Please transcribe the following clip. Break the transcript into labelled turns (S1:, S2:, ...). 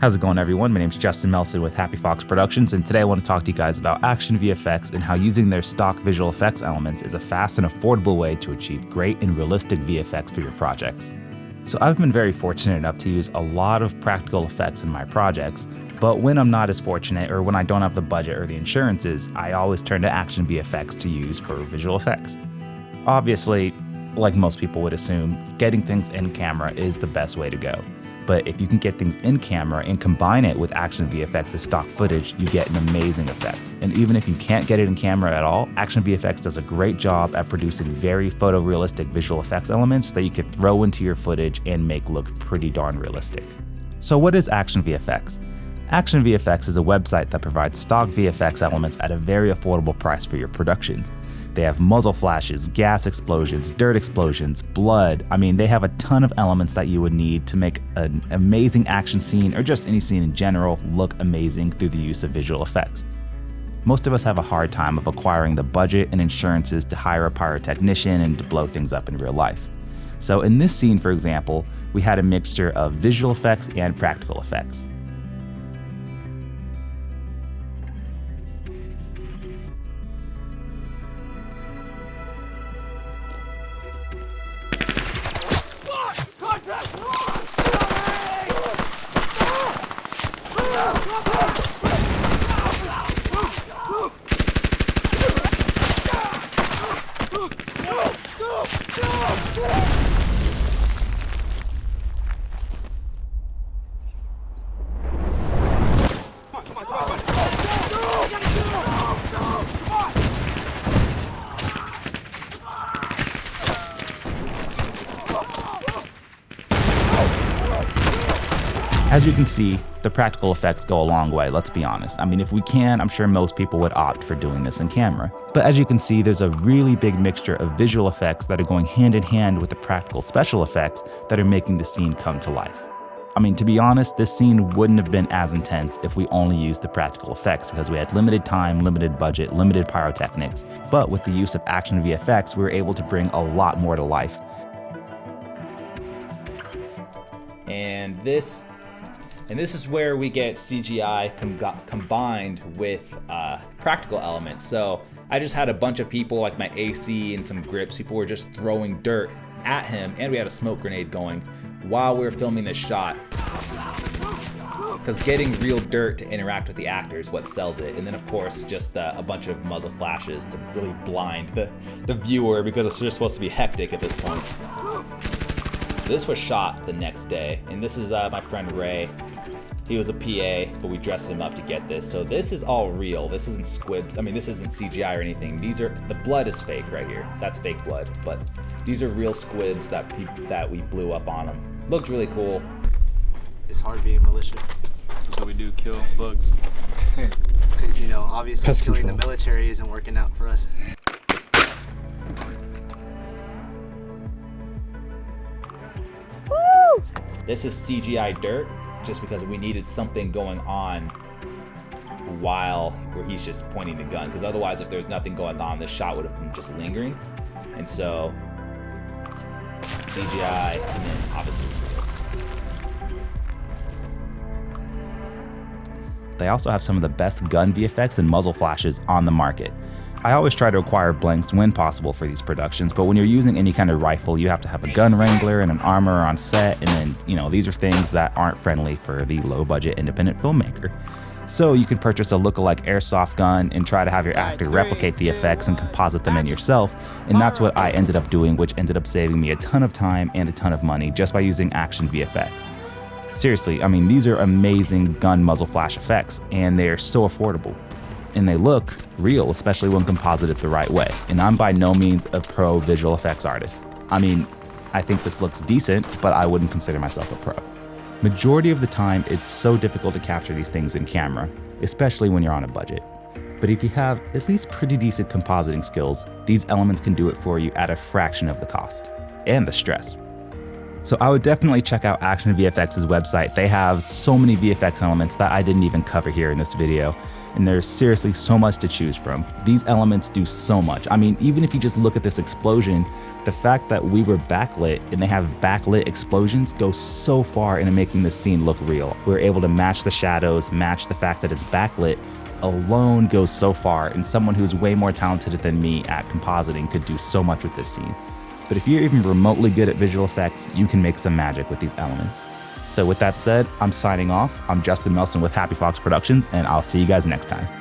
S1: How's it going, everyone? My name's Justin Melson with Happy Fox Productions, and today I want to talk to you guys about Action VFX and how using their stock visual effects elements is a fast and affordable way to achieve great and realistic VFX for your projects. So I've been very fortunate enough to use a lot of practical effects in my projects, but when I'm not as fortunate or when I don't have the budget or the insurances, I always turn to Action VFX to use for visual effects. Obviously, like most people would assume, getting things in camera is the best way to go. But if you can get things in camera and combine it with Action VFX's stock footage, you get an amazing effect. And even if you can't get it in camera at all, Action VFX does a great job at producing very photorealistic visual effects elements that you could throw into your footage and make look pretty darn realistic. So what is Action VFX? Action VFX is a website that provides stock VFX elements at a very affordable price for your productions. They have muzzle flashes, gas explosions, dirt explosions, blood. I mean, they have a ton of elements that you would need to make an amazing action scene or just any scene in general look amazing through the use of visual effects. Most of us have a hard time of acquiring the budget and insurances to hire a pyrotechnician and to blow things up in real life. So in this scene, for example, we had a mixture of visual effects and practical effects. As you can see, the practical effects go a long way, let's be honest. I mean, if we can, I'm sure most people would opt for doing this in camera. But as you can see, there's a really big mixture of visual effects that are going hand in hand with the practical special effects that are making the scene come to life. I mean, to be honest, this scene wouldn't have been as intense if we only used the practical effects because we had limited time, limited budget, limited pyrotechnics. But with the use of Action VFX, we were able to bring a lot more to life. And this is where we get CGI combined with practical elements. So I just had a bunch of people, like my AC and some grips, people were just throwing dirt at him, and we had a smoke grenade going while we were filming this shot. Because getting real dirt to interact with the actor is what sells it. And then of course, just a bunch of muzzle flashes to really blind the viewer because it's just supposed to be hectic at this point. This was shot the next day, and this is my friend Ray. He was a PA, but we dressed him up to get this. So this is all real. This isn't squibs. I mean, this isn't CGI or anything. The blood is fake right here. That's fake blood, but these are real squibs that we blew up on them. Looked really cool.
S2: It's hard being militia.
S3: That's what we do, kill bugs.
S2: Because, you know, obviously
S4: Pest
S2: killing
S4: control.
S2: the military isn't working out for us.
S1: This is CGI dirt, just because we needed something going on where he's just pointing the gun. Because otherwise, if there's nothing going on, this shot would have been just lingering. And so, CGI, and then obviously. They also have some of the best gun VFX and muzzle flashes on the market. I always try to acquire blanks when possible for these productions, but when you're using any kind of rifle, you have to have a gun wrangler and an armor on set, and then, you know, these are things that aren't friendly for the low-budget independent filmmaker. So you can purchase a look-alike airsoft gun and try to have your actor replicate the effects and composite them in yourself, and that's what I ended up doing, which ended up saving me a ton of time and a ton of money just by using Action VFX. Seriously, I mean, these are amazing gun muzzle flash effects, and they're so affordable. And they look real, especially when composited the right way. And I'm by no means a pro visual effects artist. I mean, I think this looks decent, but I wouldn't consider myself a pro. Majority of the time, it's so difficult to capture these things in camera, especially when you're on a budget. But if you have at least pretty decent compositing skills, these elements can do it for you at a fraction of the cost and the stress. So I would definitely check out Action VFX's website. They have so many VFX elements that I didn't even cover here in this video. And there's seriously so much to choose from. These elements do so much. I mean, even if you just look at this explosion, the fact that we were backlit and they have backlit explosions goes so far into making this scene look real. We're able to match the shadows, match the fact that it's backlit, alone goes so far, and someone who's way more talented than me at compositing could do so much with this scene. But if you're even remotely good at visual effects, you can make some magic with these elements. So with that said, I'm signing off. I'm Justin Melson with Happy Fox Productions, and I'll see you guys next time.